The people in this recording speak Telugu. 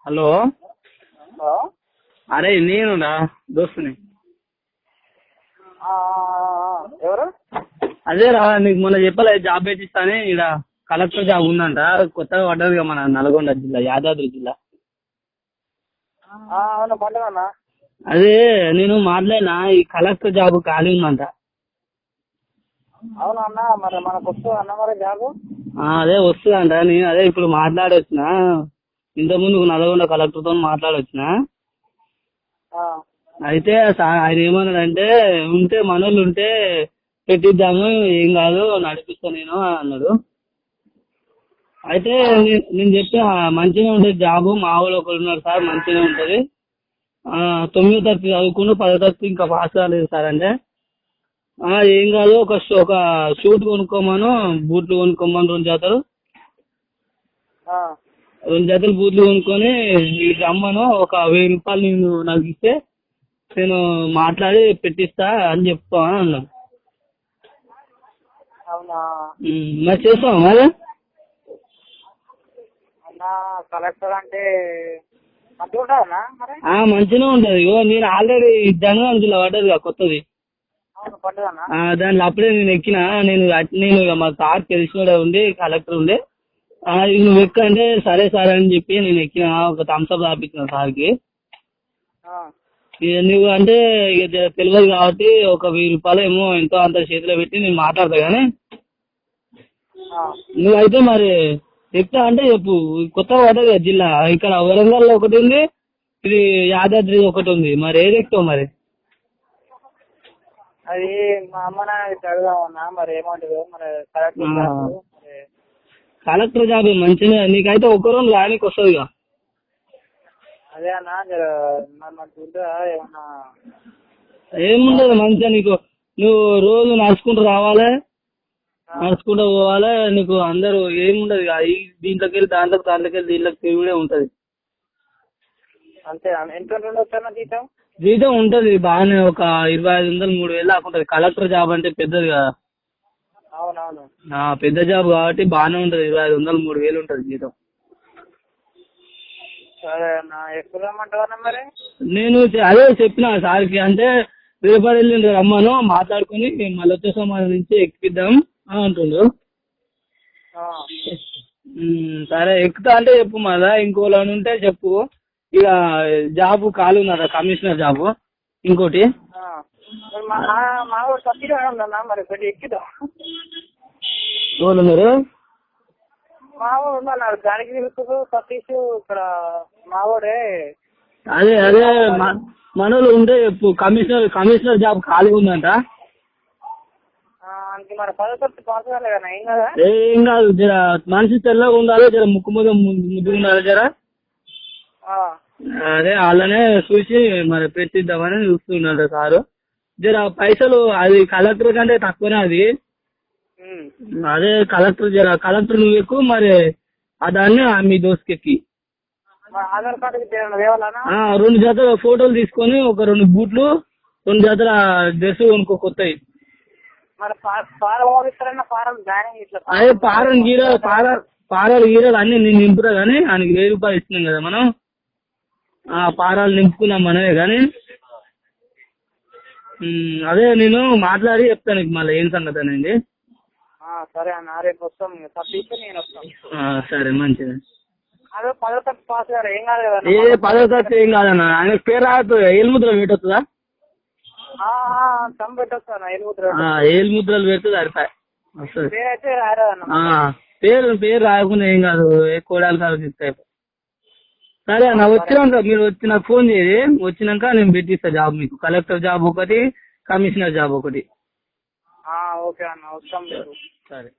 హలో. హలో. అరే నేనురా దోస్తుని. ఎవరు? అదేరా నీకు మొన్న చెప్పలే జాబ్ పెట్టిస్తానే. ఇక్కడ కలెక్టర్ జాబ్ ఉందంట, కొత్తగా పడ్డదిగా మన నల్గొండ జిల్లా, యాదాద్రి జిల్లా. అవును పండుగ. అదే నేను మాట్లాడినా, ఈ కలెక్టర్ జాబ్ ఖాళీ ఉందంట. అవునా అన్న, మరి మనకు వస్తుంది అన్న మరి జాబు? అదే వస్తుందంట. నేను అదే ఇప్పుడు మాట్లాడొచ్చిన, ఇంతకుముందు నల్గొండ కలెక్టర్తో మాట్లాడొచ్చిన. అయితే ఆయన ఏమన్నాడంటే, ఉంటే మనోళ్ళు ఉంటే పెట్టిద్దాము, ఏం కాదు నడిపిస్తా నేను అన్నాడు. అయితే నేను చెప్పా మంచిగా ఉంటుంది జాబు, మా వాళ్ళు ఒకరు ఉన్నారు సార్, మంచిగా ఉంటుంది, 9వ తరగతి చదువుకుని 10వ తరగతి ఇంకా పాస్ కాలేదు సార్ అంటే, ఏం కాదు ఒక షూట్ కొనుక్కోమను, బూట్లు కొనుక్కోమని 2 జతలు బూట్లు కొనుక్కొని నీకు రమ్మను, ఒక 1000 రూపాయలు నేను నాకు ఇస్తే నేను మాట్లాడి పెట్టిస్తా అని చెప్తా అన్నాడు. అవునా మరి చేస్తావా మరి? అన్న కలెక్టర్ అంటే మంచిగా ఉంటుందన్నా మరి? మంచిగా ఉంటుంది. నేను ఆల్రెడీ జనగాం జిల్లా పడ్డది కొత్తది. అవును పండుగ. దాంట్లో అప్పుడే నేను ఎక్కిన. నేను మా సార్ తెలిసిన ఉండి కలెక్టర్ ఉండే, నువ్వు ఎక్క అంటే సరే సార్ అని చెప్పి నేను ఎక్కిన. ఒక థమ్స్అప్ రాపించిన సార్కి. నువ్వు అంటే ఇక తెలియదు కాబట్టి ఒక 1000 రూపాయలు ఏమో ఎంతో అంత చేతిలో పెట్టి నేను మాట్లాడతా కానీ, నువ్వైతే మరి ఎక్కుతా అంటే చెప్పు. కొత్తగా పడ్డది జిల్లా, ఇక్కడ వరంగల్ ఒకటి ఉంది, ఇది యాదాద్రి ఒకటి ఉంది, మరి ఏది ఎక్కుతావు మరి? అది మా అమ్మ నాన్న అడుగుదామన్నా, మరి ఏమంటారు మరి కలెక్టర్ జాబ్ మంచిగా, నీకైతే ఒక రోజు రానికి వస్తుంది. అదే అన్న మంచిగా ఏమన్నా? ఏముండదు, మంచిగా నీకు నువ్వు రోజు నడుచుకుంటూ రావాలి, నడుచుకుంటూ పోవాలి, నీకు అందరూ ఏముండదు. దీంట్లోకి వెళ్ళి దాంట్లోకి దీంట్లోకి తిరుగుడే ఉంటుంది. అంతే ఎంత ఉండొచ్చు జీతం? జీతం ఉంటుంది బాగానే, ఒక 2500 3000 దాకా ఉంటుంది. కలెక్టర్ జాబ్ అంటే పెద్దది కదా. అవునవును. పెద్ద జాబ్ కాబట్టి బాగానే ఉంటుంది, 2500 3000 ఉంటుంది జీతం. సరే అన్న, ఎప్పుడు రమ్మంటావన్నా మరి? నేను అదే చెప్పిన సార్కి, అంటే రేపటి వెళ్ళి రమ్మను, మాట్లాడుకుని మళ్ళీ వచ్చే సోమవారం నుంచి ఎక్కిద్దాం అంటుండ్రు. సరే ఎక్కుతా అంటే చెప్పు, మళ్ళా ఇంకోలా ఉంటే చెప్పు. ఇక జాబు ఖాళీ ఉన్నదా, కమిషనర్ జాబు ఇంకోటి. మా ఊరు సతీష్ ఉందన్నా, మరి పెట్టి ఎక్కిద్దాం. ఎవరు మీరు? మా ఊరు ఉందన్నారు, దానికి తెలుసు సతీష్ ఇక్కడ మా ఊరే. అదే మనోళ్ళు ఉంటే చెప్పు, కమిషనర్ జాబ్ ఖాళీ ఉందంట. మరి 10వ తరగతి పాస్ కాలే కదా, ఏం కదా? ఏం కాదు, జర మనిషి తెల్లగా ఉండాలి, జర ముక్కు ముద్దు ఉండాలి జర. అదే వాళ్ళనే చూసి మరి పెట్టిద్దామని చూస్తున్నాడు సారు. జర పైసలు అది కలెక్టర్ కంటే తక్కువనే అది. అదే కలెక్టర్ నువ్వు ఎక్కువ, మరి దాన్ని మీ దోస్తుకి ఎక్కి ఆధార్ కార్డు 2 జతల ఫోటోలు తీసుకొని, ఒక 2 బూట్లు 2 జతల డ్రెస్ కొనుక్కో కొత్తవి. అదే పారాలు గీరాలు అన్ని నేను నింపుతా కానీ, ఆయనకి 1000 రూపాయలు ఇస్తున్నాం కదా మనం, పారాలు నింపుకున్నాం మనమే కానీ. అదే నేను మాట్లాడి చెప్తాను నీకు మళ్ళీ ఏం సంగతి అనేది. సరే అన్న, రేపు వస్తాం, నేను వస్తాను. సరే మంచిది. అదే 10వ తరగతి పాస్ గారు ఏం కాదు కదా? 10వ తరగతి ఏం కాదన్న, ఆయన పేరు రాదు, ఏలుముద్రలు పెట్టొస్తుందా? ఏలుముద్రలు పెడుతుంది అరిపాయ వస్తుంది. పేరు రాకుండా ఏం కాదు, కోడాలి కాదు. సరే అన్న, వచ్చినాక మీరు వచ్చి నాకు ఫోన్ చేయండి, వచ్చినాక నేను పెట్టిస్తా జాబ్ మీకు. కలెక్టర్ జాబ్ ఒకటి, కమిషనర్ జాబ్ ఒకటి. ఓకే అన్న, వస్తాం. సరే.